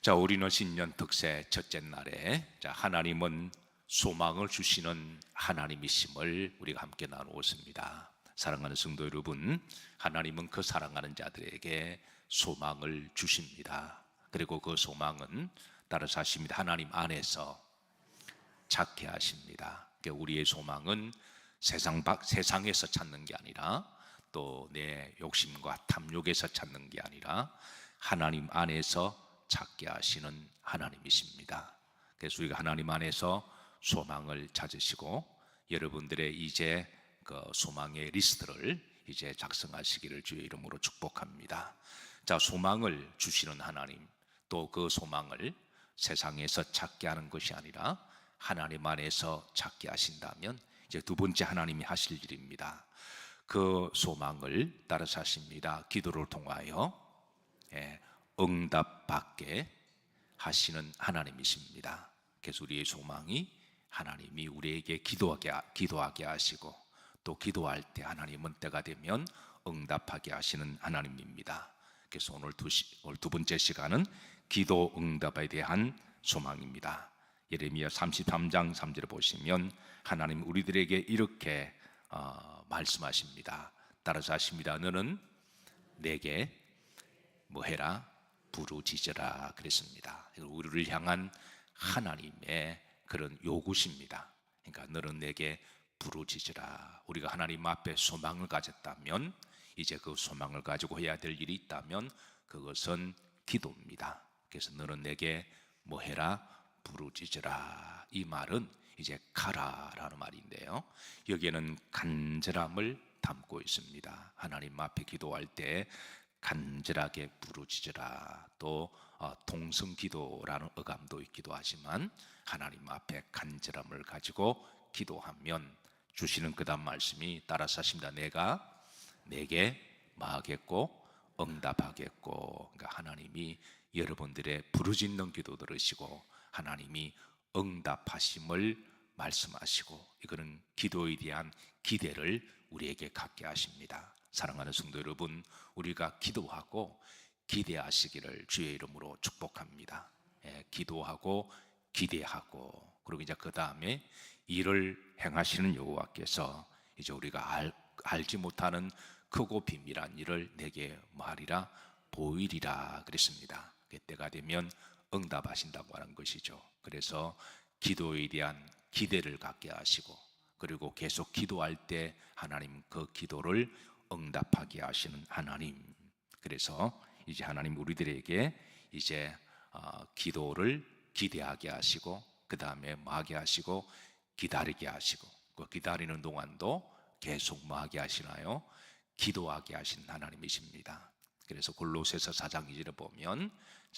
자, 우리는 신년 특세 첫째 날에 하나님은 소망을 주시는 하나님이심을 우리가 함께 나누었습니다. 사랑하는 성도 여러분, 하나님은 그 사랑하는 자들에게 소망을 주십니다. 그리고 그 소망은 따라서 하십니다. 하나님 안에서 찾게 하십니다. 우리의 소망은 세상에서 찾는 게 아니라 또 내 욕심과 탐욕에서 찾는 게 아니라 하나님 안에서 찾게 하시는 하나님이십니다. 그래서 우리가 하나님 안에서 소망을 찾으시고 여러분들의 이제 그 소망의 리스트를 이제 작성하시기를 주의 이름으로 축복합니다. 자, 소망을 주시는 하나님, 또 그 소망을 세상에서 찾게 하는 것이 아니라 하나님 안에서 찾게 하신다면 이제 두 번째 하나님이 하실 일입니다. 그 소망을 따라서 하십니다. 기도를 통하여 응답받게 하시는 하나님이십니다. 그래서 우리의 소망이 하나님이 우리에게 기도하게 하시고 또 기도할 때 하나님은 때가 되면 응답하게 하시는 하나님입니다. 그래서 오늘 두 번째 시간은 기도 응답에 대한 소망입니다. 예레미야 33장 3절을 보시면 하나님 우리들에게 이렇게 말씀하십니다. 따라서 하십니다. 너는 내게 뭐 해라? 부르짖으라 그랬습니다. 우리를 향한 하나님의 그런 요구십니다. 그러니까 너는 내게 부르짖으라. 우리가 하나님 앞에 소망을 가졌다면 이제 그 소망을 가지고 해야 될 일이 있다면 그것은 기도입니다. 그래서 너는 내게 뭐 해라? 부르짖으라. 이 말은 이제 가라라는 말인데요, 여기에는 간절함을 담고 있습니다. 하나님 앞에 기도할 때 간절하게 부르짖으라. 또 동성기도라는 어감도 있기도 하지만 하나님 앞에 간절함을 가지고 기도하면 주시는 그 다음 말씀이 따라서 하십니다. 내가 내게 뭐하겠고 응답하겠고. 그러니까 하나님이 여러분들의 부르짖는 기도 들으시고 하나님이 응답하심을 말씀하시고, 이거는 기도에 대한 기대를 우리에게 갖게 하십니다. 사랑하는 성도 여러분, 우리가 기도하고 기대하시기를 주의 이름으로 축복합니다. 기도하고 기대하고, 그리고 이제 그 다음에 일을 행하시는 여호와께서 이제 우리가 알지 못하는 크고 비밀한 일을 내게 말이라 보이리라 그랬습니다. 그때가 되면 응답하신다고 하는 것이죠. 그래서 기도에 대한 기대를 갖게 하시고, 그리고 계속 기도할 때 하나님 그 기도를 응답하게 하시는 하나님. 그래서 이제 하나님 우리들에게 이제 기도를 기대하게 하시고 그 다음에 뭐하게 하시고 기다리게 하시고, 그 기다리는 동안도 계속 뭐하게 하시나요? 기도하게 하신 하나님이십니다. 그래서 골로새서 4장 2절에 보면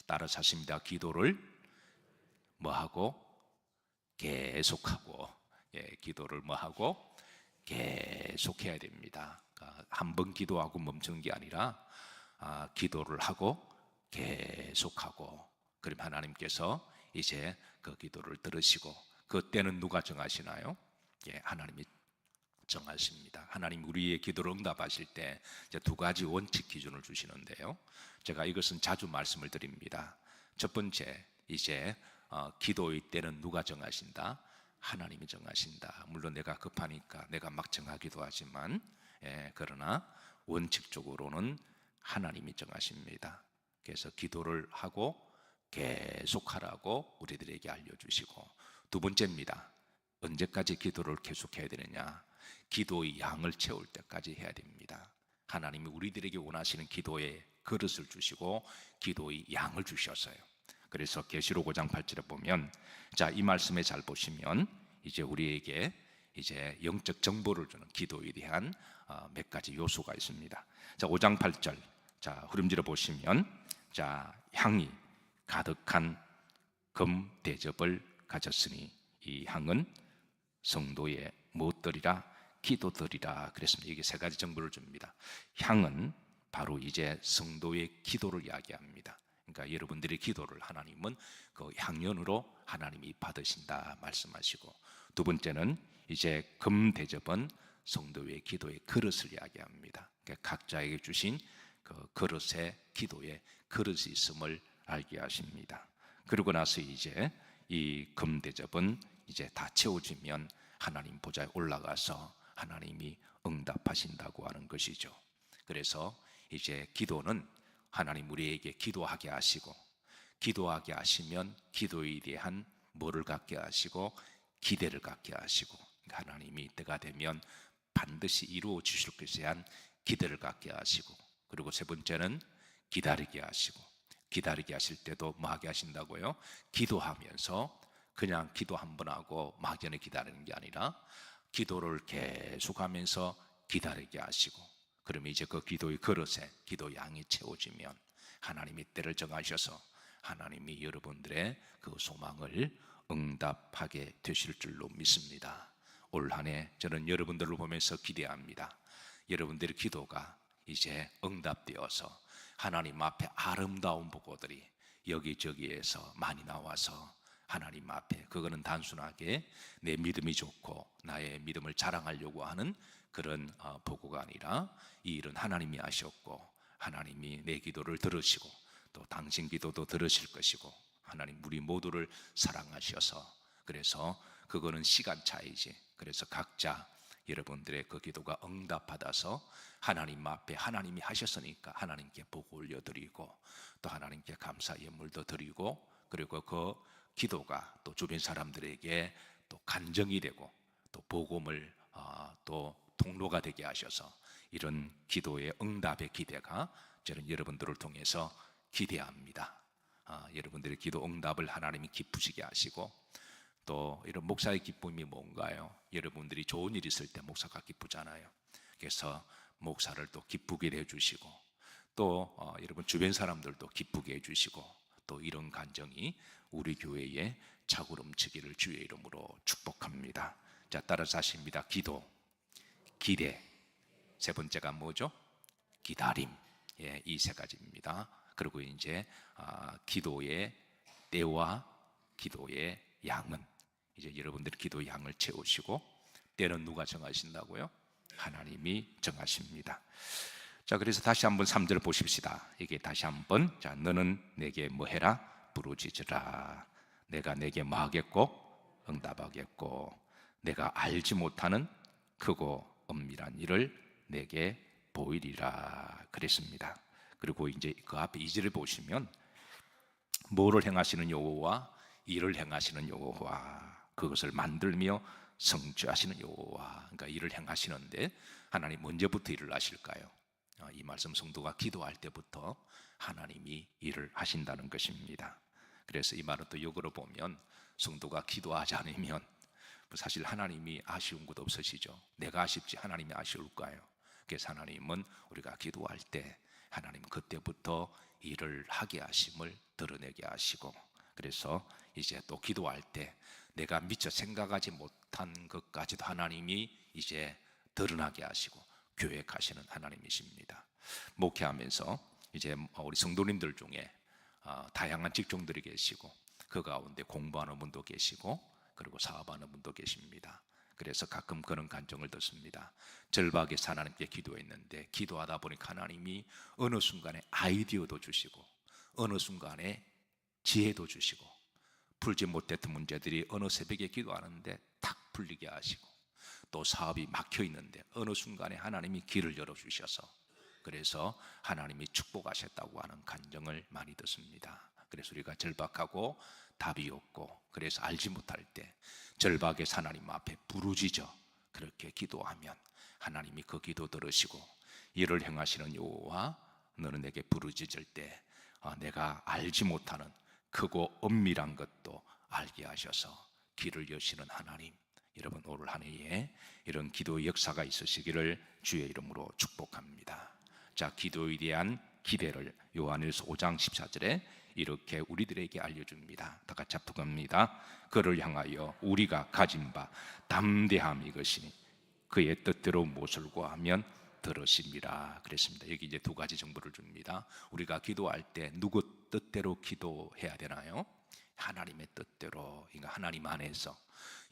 따라서 하십니다. 기도를 뭐하고 계속하고, 기도를 뭐하고 계속해야 됩니다. 한 번 기도하고 멈추는 게 아니라 기도를 하고 계속하고, 그럼 하나님께서 이제 그 기도를 들으시고, 그때는 누가 정하시나요? 하나님이 정하십니다. 하나님 우리의 기도를 응답하실 때 이제 두 가지 원칙 기준을 주시는데요, 제가 이것은 자주 말씀을 드립니다. 첫 번째, 이제 기도의 때는 누가 정하신다? 하나님이 정하신다. 물론 내가 급하니까 내가 막 정하기도 하지만 그러나 원칙적으로는 하나님이 정하십니다. 그래서 기도를 하고 계속하라고 우리들에게 알려주시고, 두 번째입니다. 언제까지 기도를 계속해야 되느냐? 기도의 양을 채울 때까지 해야 됩니다. 하나님이 우리들에게 원하시는 기도의 그릇을 주시고 기도의 양을 주셨어요. 그래서 계시록 5장 8절에 보면, 자, 이 말씀에 잘 보시면 이제 우리에게 이제 영적 정보를 주는 기도에 대한 몇 가지 요소가 있습니다. 자, 5장 8절, 자, 후렴지를 보시면, 자, 향이 가득한 금 대접을 가졌으니 이 향은 성도의 무엇들이라? 기도들이라 그랬습니다. 이게 세 가지 정보를 줍니다. 향은 바로 이제 성도의 기도를 이야기합니다. 그러니까 여러분들의 기도를 하나님은 그 향연으로 하나님이 받으신다 말씀하시고, 두 번째는 이제 금 대접은 성도의 기도의 그릇을 이야기합니다. 그러니까 각자에게 주신 그 그릇에 기도의 그릇이 있음을 알게 하십니다. 그러고 나서 이제 이 금대접은 이제 다 채워지면 하나님 보좌에 올라가서 하나님이 응답하신다고 하는 것이죠. 그래서 이제 기도는 하나님 우리에게 기도하게 하시고, 기도하게 하시면 기도에 대한 뭐를 갖게 하시고 기대를 갖게 하시고, 하나님이 때가 되면 반드시 이루어 주실 것에 대한 기대를 갖게 하시고, 그리고 세 번째는 기다리게 하시고, 기다리게 하실 때도 뭐 하게 하신다고요? 기도하면서 그냥 기도 한 번 하고 막연히 기다리는 게 아니라 기도를 계속하면서 기다리게 하시고, 그러면 이제 그 기도의 그릇에 기도 양이 채워지면 하나님이 때를 정하셔서 하나님이 여러분들의 그 소망을 응답하게 되실 줄로 믿습니다. 올 한 해 저는 여러분들을 보면서 기대합니다. 여러분들의 기도가 이제 응답되어서 하나님 앞에 아름다운 보고들이 여기저기에서 많이 나와서 하나님 앞에, 그거는 단순하게 내 믿음이 좋고 나의 믿음을 자랑하려고 하는 그런 보고가 아니라, 이 일은 하나님이 하셨고 하나님이 내 기도를 들으시고 또 당신 기도도 들으실 것이고 하나님 우리 모두를 사랑하셔서, 그래서 그거는 시간 차이지. 그래서 각자 여러분들의 그 기도가 응답받아서 하나님 앞에 하나님이 하셨으니까 하나님께 보고 올려드리고 또 하나님께 감사 예물도 드리고, 그리고 그 기도가 또 주변 사람들에게 또 간증이 되고 또 복음을 또 통로가 되게 하셔서 이런 기도의 응답의 기대가 저는 여러분들을 통해서 기대합니다. 여러분들의 기도 응답을 하나님이 기쁘시게 하시고, 또 이런 목사의 기쁨이 뭔가요? 여러분들이 좋은 일 있을 때 목사가 기쁘잖아요. 그래서 목사를 또 기쁘게 해주시고 또 여러분 주변 사람들도 기쁘게 해주시고, 또 이런 간정이 우리 교회에 차구름치기를 주의 이름으로 축복합니다. 자, 따라서 하십니다. 기도, 기대, 세 번째가 뭐죠? 기다림. 예, 이 세 가지입니다. 그리고 이제 기도의 때와 기도의 양은 이제 여러분들의 기도의 양을 채우시고, 때는 누가 정하신다고요? 하나님이 정하십니다. 자, 그래서 다시 한번 3절 보십시다. 이게 다시 한번, 자, 너는 내게 뭐 해라? 부르짖으라. 내가 내게 뭐 하겠고? 응답하겠고, 내가 알지 못하는 크고 엄밀한 일을 내게 보이리라 그랬습니다. 그리고 이제 그 앞에 2절을 보시면 뭐를 행하시는 여호와, 일을 행하시는 여호와, 그것을 만들며 성취하시는 여호와. 그러니까 일을 행하시는데 하나님 언제부터 일을 하실까요? 이 말씀 성도가 기도할 때부터 하나님이 일을 하신다는 것입니다. 그래서 이 말은 또 역으로 보면 성도가 기도하지 않으면 사실 하나님이 아쉬운 것 없으시죠. 내가 아쉽지 하나님이 아쉬울까요? 그래서 하나님은 우리가 기도할 때 하나님 그때부터 일을 하게 하심을 드러내게 하시고, 그래서 이제 또 기도할 때 내가 미처 생각하지 못한 것까지도 하나님이 이제 드러나게 하시고 계획하시는 하나님이십니다. 목회하면서 이제 우리 성도님들 중에 다양한 직종들이 계시고 그 가운데 공부하는 분도 계시고 그리고 사업하는 분도 계십니다. 그래서 가끔 그런 간증을 듣습니다. 절박에서 하나님께 기도했는데 기도하다 보니까 하나님이 어느 순간에 아이디어도 주시고 어느 순간에 지혜도 주시고, 풀지 못했던 문제들이 어느 새벽에 기도하는데 탁 풀리게 하시고, 또 사업이 막혀 있는데 어느 순간에 하나님이 길을 열어주셔서 그래서 하나님이 축복하셨다고 하는 간증을 많이 듣습니다. 그래서 우리가 절박하고 답이 없고 그래서 알지 못할 때 절박에서 하나님 앞에 부르짖어 그렇게 기도하면 하나님이 그 기도 들으시고, 일을 행하시는 여호와 너는 내게 부르짖을 때 내가 알지 못하는 크고 엄밀한 것도 알게 하셔서 길을 여시는 하나님, 여러분 올 한 해에 이런 기도의 역사가 있으시기를 주의 이름으로 축복합니다. 자, 기도에 대한 기대를 요한일서 5장 14절에 이렇게 우리들에게 알려줍니다. 다 같이 합독합니다. 그를 향하여 우리가 가진 바 담대함 이것이니 그의 뜻대로 무엇을 구하면 들으심이라 그랬습니다. 여기 이제 두 가지 정보를 줍니다. 우리가 기도할 때 누구 뜻대로 기도해야 되나요? 하나님의 뜻대로, 그러니까 하나님 안에서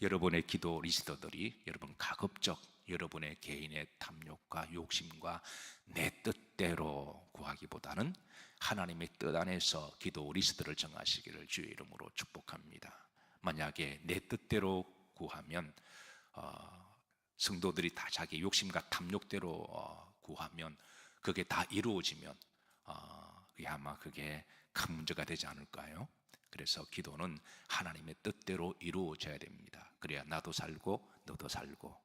여러분의 기도 리스트들이 여러분 가급적 여러분의 개인의 탐욕과 욕심과 내 뜻대로 구하기보다는 하나님의 뜻 안에서 기도 리스트를 정하시기를 주의 이름으로 축복합니다. 만약에 내 뜻대로 구하면 성도들이 다 자기 욕심과 탐욕대로 구하면 그게 다 이루어지면 아마 그게 큰 문제가 되지 않을까요? 그래서 기도는 하나님의 뜻대로 이루어져야 됩니다. 그래야 나도 살고 너도 살고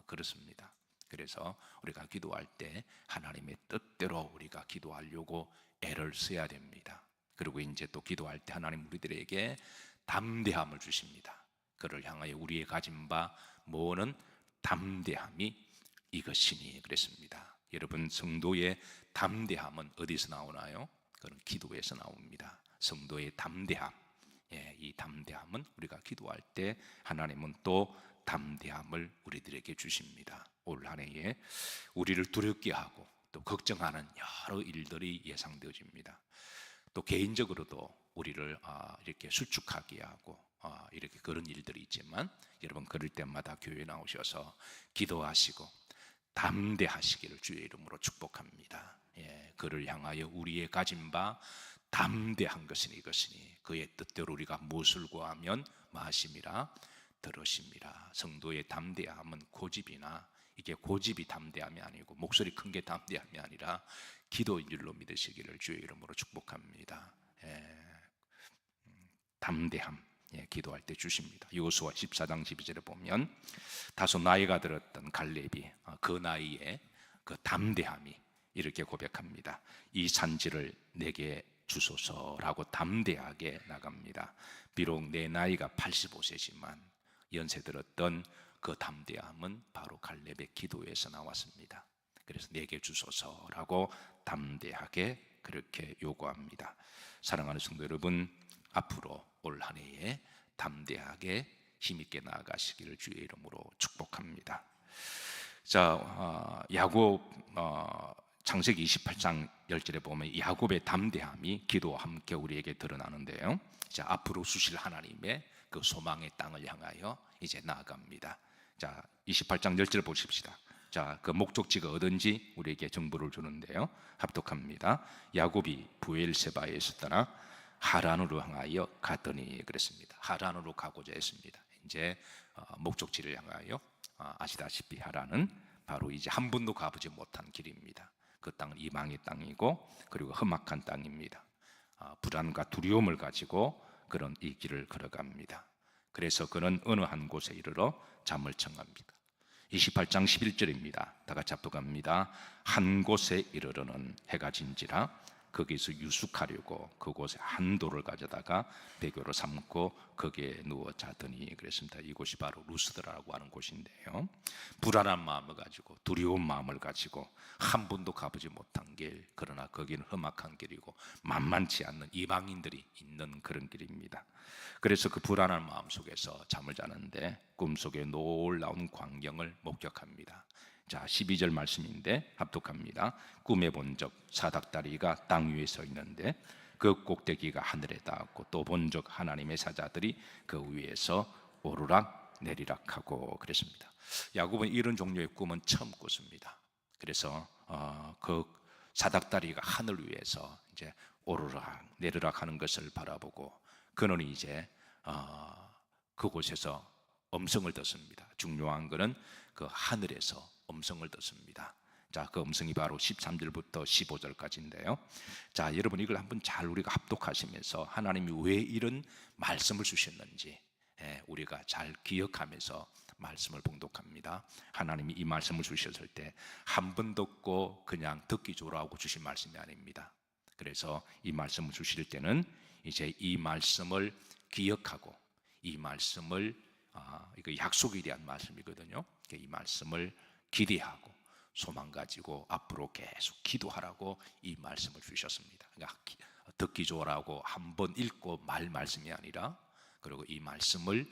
그렇습니다. 그래서 우리가 기도할 때 하나님의 뜻대로 우리가 기도하려고 애를 써야 됩니다. 그리고 이제 또 기도할 때 하나님 우리들에게 담대함을 주십니다. 그를 향하여 우리의 가진 바 뭐는 담대함이 이것이니 그랬습니다. 여러분, 성도의 담대함은 어디서 나오나요? 그건 기도에서 나옵니다. 성도의 담대함, 이 담대함은 우리가 기도할 때 하나님은 또 담대함을 우리들에게 주십니다. 올 한 해에 우리를 두렵게 하고 또 걱정하는 여러 일들이 예상되어집니다. 또 개인적으로도 우리를 이렇게 수축하게 하고 이렇게 그런 일들이 있지만 여러분, 그럴 때마다 교회에 나오셔서 기도하시고 담대하시기를 주의 이름으로 축복합니다. 그를 향하여 우리의 가진 바 담대한 것은 이것이니 그의 뜻대로 우리가 무엇을 구하면 마심이라 들으심이라. 성도의 담대함은 고집이나 이게 고집이 담대함이 아니고 목소리 큰 게 담대함이 아니라 기도인 줄로 믿으시기를 주의 이름으로 축복합니다. 담대함 기도할 때 주십니다. 여호수아 14장 12절에 보면 다소 나이가 들었던 갈렙이 그 나이에 그 담대함이 이렇게 고백합니다. 이 산지를 내게 주소서라고 담대하게 나갑니다. 비록 내 나이가 85세지만 연세 들었던 그 담대함은 바로 갈렙의 기도에서 나왔습니다. 그래서 내게 주소서라고 담대하게 그렇게 요구합니다. 사랑하는 성도 여러분, 앞으로 올 한 해에 담대하게 힘있게 나아가시기를 주의 이름으로 축복합니다. 자, 야곱 창세기 28장 10절에 보면 야곱의 담대함이 기도와 함께 우리에게 드러나는데요. 자, 앞으로 주실 하나님의 그 소망의 땅을 향하여 이제 나아갑니다. 자, 28장 10절 보십시다. 자, 그 목적지가 어딘지 우리에게 정보를 주는데요. 합독합니다. 야곱이 부엘세바에서 떠나 하란으로 향하여 갔더니 그랬습니다. 하란으로 가고자 했습니다. 이제 목적지를 향하여 아시다시피 하란은 바로 이제 한 번도 가보지 못한 길입니다. 그 땅은 이방의 땅이고 그리고 험악한 땅입니다. 불안과 두려움을 가지고 그런 이 길을 걸어갑니다. 그래서 그는 어느 한 곳에 이르러 잠을 청합니다. 28장 11절입니다. 다 같이 합독합니다. 한 곳에 이르러는 해가 진지라 거기서 유숙하려고 그곳에 한 돌을 가져다가 배교로 삼고 거기에 누워 자더니 그랬습니다. 이곳이 바로 루스드라고 하는 곳인데요. 불안한 마음을 가지고 두려운 마음을 가지고 한 번도 가보지 못한 길, 그러나 거기는 험악한 길이고 만만치 않는 이방인들이 있는 그런 길입니다. 그래서 그 불안한 마음 속에서 잠을 자는데 꿈속에 놀라운 광경을 목격합니다. 자, 12절 말씀인데 합독합니다. 꿈에 본 적 사닥다리가 땅 위에 서 있는데 그 꼭대기가 하늘에 닿았고 또 본 적 하나님의 사자들이 그 위에서 오르락 내리락하고 그랬습니다. 야곱은 이런 종류의 꿈은 처음 꿨습니다. 그래서 그 사닥다리가 하늘 위에서 이제 오르락 내리락 하는 것을 바라보고 그는 이제 그곳에서 음성을 듣습니다. 중요한 것은 그 하늘에서 음성을 듣습니다. 자, 그 음성이 바로 13절부터 15절까지인데요. 자, 여러분 이걸 한번 잘 우리가 합독하시면서 하나님이 왜 이런 말씀을 주셨는지 우리가 잘 기억하면서 말씀을 봉독합니다. 하나님이 이 말씀을 주셨을 때 한 번 듣고 그냥 듣기 좋으라고 주신 말씀이 아닙니다. 그래서 이 말씀을 주실 때는 이제 이 말씀을 기억하고 이 말씀을 이거 약속에 대한 말씀이거든요. 이 말씀을 기대하고 소망 가지고 앞으로 계속 기도하라고 이 말씀을 주셨습니다. 그러니까 듣기 좋으라고 한 번 읽고 말 말씀이 아니라 그리고 이 말씀을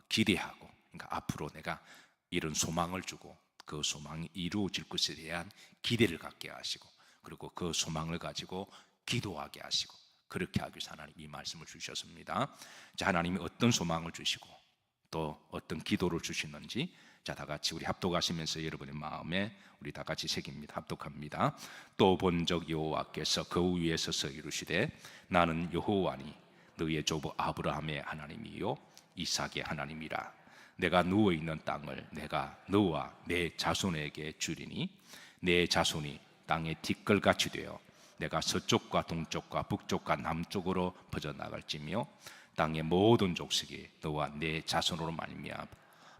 기대하고 그러니까 앞으로 내가 이런 소망을 주고 그 소망이 이루어질 것에 대한 기대를 갖게 하시고 그리고 그 소망을 가지고 기도하게 하시고 그렇게 하기 위해서 하나님 이 말씀을 주셨습니다. 자, 하나님이 어떤 소망을 주시고 또 어떤 기도를 주시는지, 자, 다 같이 우리 합독하시면서 여러분의 마음에 우리 다 같이 새깁니다. 합독합니다. 또 본적 여호와께서 그 위에 서서 이르시되 나는 여호와니 너희의 조부 아브라함의 하나님이요 이삭의 하나님이라. 내가 누워 있는 땅을 내가 너와 내 자손에게 주리니 내 자손이 땅의 티끌같이 되어 내가 서쪽과 동쪽과 북쪽과 남쪽으로 퍼져나갈지며 땅의 모든 족속이 너와 내 자손으로 말미암아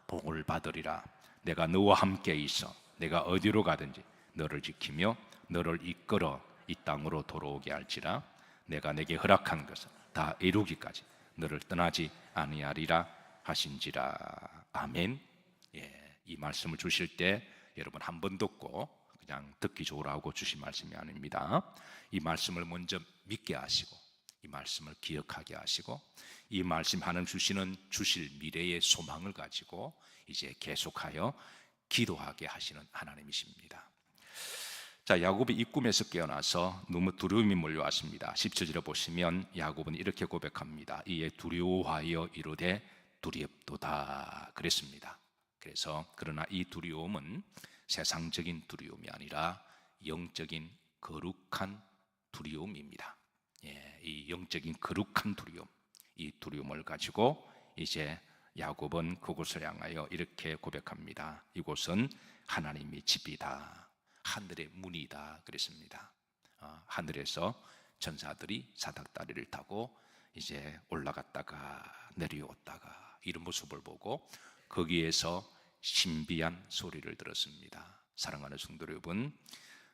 복을 받으리라. 내가 너와 함께 있어 내가 어디로 가든지 너를 지키며 너를 이끌어 이 땅으로 돌아오게 할지라. 내가 내게 허락한 것을 다 이루기까지 너를 떠나지 아니하리라 하신지라. 아멘. 예, 이 말씀을 주실 때 여러분 한 번 듣고 그냥 듣기 좋으라고 주신 말씀이 아닙니다. 이 말씀을 먼저 믿게 하시고 이 말씀을 기억하게 하시고 이 말씀 하나님 주실 미래의 소망을 가지고 이제 계속하여 기도하게 하시는 하나님이십니다. 자, 야곱이 이 꿈에서 깨어나서 너무 두려움이 몰려왔습니다. 17절에 보시면 야곱은 이렇게 고백합니다. 이에 두려워하여 이르되 두렵도다 그랬습니다. 그래서 그러나 이 두려움은 세상적인 두려움이 아니라 영적인 거룩한 두려움입니다. 예, 이 영적인 거룩한 두려움, 이 두려움을 가지고 이제 야곱은 그곳을 향하여 이렇게 고백합니다. 이곳은 하나님의 집이다, 하늘의 문이다 그랬습니다. 하늘에서 전사들이 사닥다리를 타고 이제 올라갔다가 내려왔다가 이런 모습을 보고 거기에서 신비한 소리를 들었습니다. 사랑하는 성도 여러분,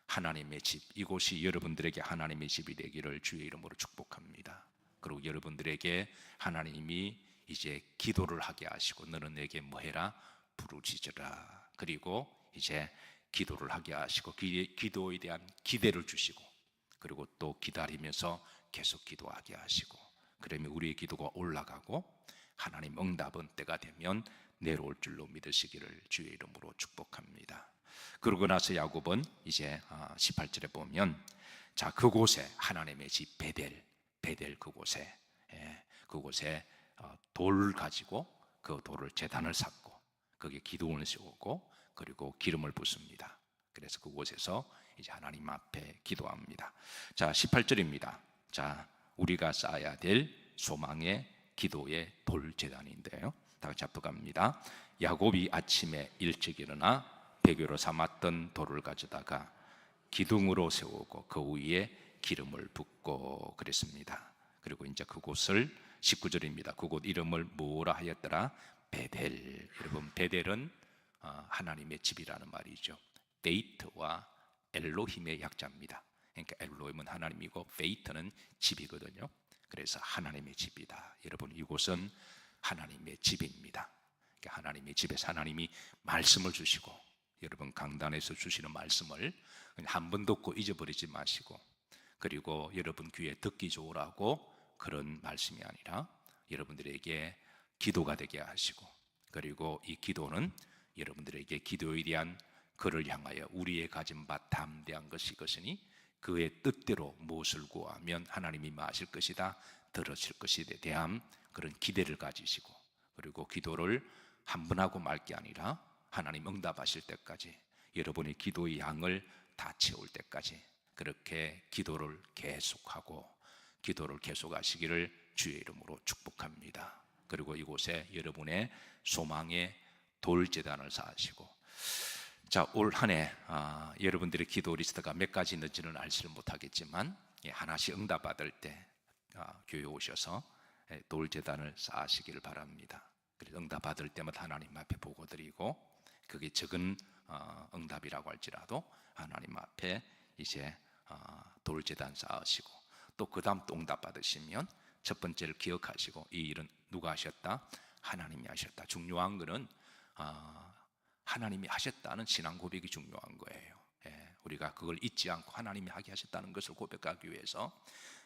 하나님의 집, 이곳이 여러분들에게 하나님의 집이 되기를 주의 이름으로 축복합니다. 그리고 여러분들에게 하나님이 이제 기도를 하게 하시고 너는 내게 뭐해라? 부르짖으라. 그리고 이제 기도를 하게 하시고 기도에 대한 기대를 주시고 그리고 또 기다리면서 계속 기도하게 하시고 그러면 우리의 기도가 올라가고 하나님 응답은 때가 되면 내려올 줄로 믿으시기를 주의 이름으로 축복합니다. 그러고 나서 야곱은 이제 18절에 보면 자, 그곳에 하나님의 집 베델 그곳에 돌 가지고 그 돌을 제단을 쌓고 거기에 기도원을 세우고 그리고 기름을 붓습니다. 그래서 그곳에서 이제 하나님 앞에 기도합니다. 자, 18절입니다. 자, 우리가 쌓아야 될 소망의 기도의 돌 제단인데요. 다 같이 합독합니다. 야곱이 아침에 일찍 일어나 배교로 삼았던 돌을 가져다가 기둥으로 세우고 그 위에 기름을 붓고 그랬습니다. 그리고 이제 그곳을 19절입니다. 그곳 이름을 뭐라 하였더라? 베델. 여러분, 베델은 하나님의 집이라는 말이죠. 베이트와 엘로힘의 약자입니다. 그러니까 엘로힘은 하나님이고 베이트는 집이거든요. 그래서 하나님의 집이다. 여러분, 이곳은 하나님의 집입니다. 그러니까 하나님의 집에서 하나님이 말씀을 주시고 여러분 강단에서 주시는 말씀을 한 번 듣고 잊어버리지 마시고 그리고 여러분 귀에 듣기 좋으라고 그런 말씀이 아니라 여러분들에게 기도가 되게 하시고 그리고 이 기도는 여러분들에게 기도에 대한 그를 향하여 우리의 가진 바 담대한 것이 것이니 그의 뜻대로 무엇을 구하면 하나님이 마실 것이다 들으실 것에 대한 그런 기대를 가지시고 그리고 기도를 한 번 하고 말 게 아니라 하나님 응답하실 때까지 여러분의 기도의 양을 다 채울 때까지 그렇게 기도를 계속하고 기도를 계속하시기를 주의 이름으로 축복합니다. 그리고 이곳에 여러분의 소망의 돌제단을 쌓으시고 자, 올 한 해 여러분들의 기도 리스트가 몇 가지 있는지는 알지를 못하겠지만 하나씩 응답받을 때 교회 오셔서 돌제단을 쌓으시기를 바랍니다. 그래서 응답받을 때마다 하나님 앞에 보고드리고 그게 적은 응답이라고 할지라도 하나님 앞에 이제 돌제단 쌓으시고 또 그 다음 또 응답 받으시면 첫 번째를 기억하시고 이 일은 누가 하셨다? 하나님이 하셨다. 중요한 거는 하나님이 하셨다는 신앙 고백이 중요한 거예요. 우리가 그걸 잊지 않고 하나님이 하게 하셨다는 것을 고백하기 위해서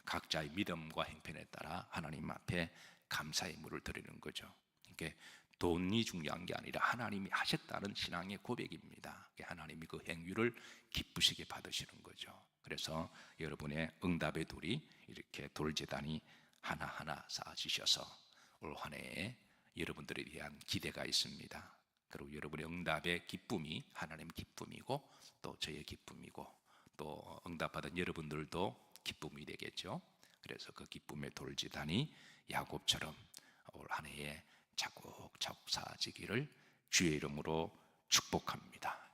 각자의 믿음과 행편에 따라 하나님 앞에 감사의 물을 드리는 거죠. 이게 돈이 중요한 게 아니라 하나님이 하셨다는 신앙의 고백입니다. 하나님이 그 행위를 기쁘시게 받으시는 거죠. 그래서 여러분의 응답의 돌이 이렇게 돌제단이 하나하나 쌓아지셔서 올 한 해에 여러분들에 대한 기대가 있습니다. 그리고 여러분의 응답의 기쁨이 하나님 기쁨이고 또 저의 기쁨이고 또 응답받은 여러분들도 기쁨이 되겠죠. 그래서 그 기쁨의 돌제단이 야곱처럼 올 한 해에 차곡차곡 쌓아지기를 주의 이름으로 축복합니다.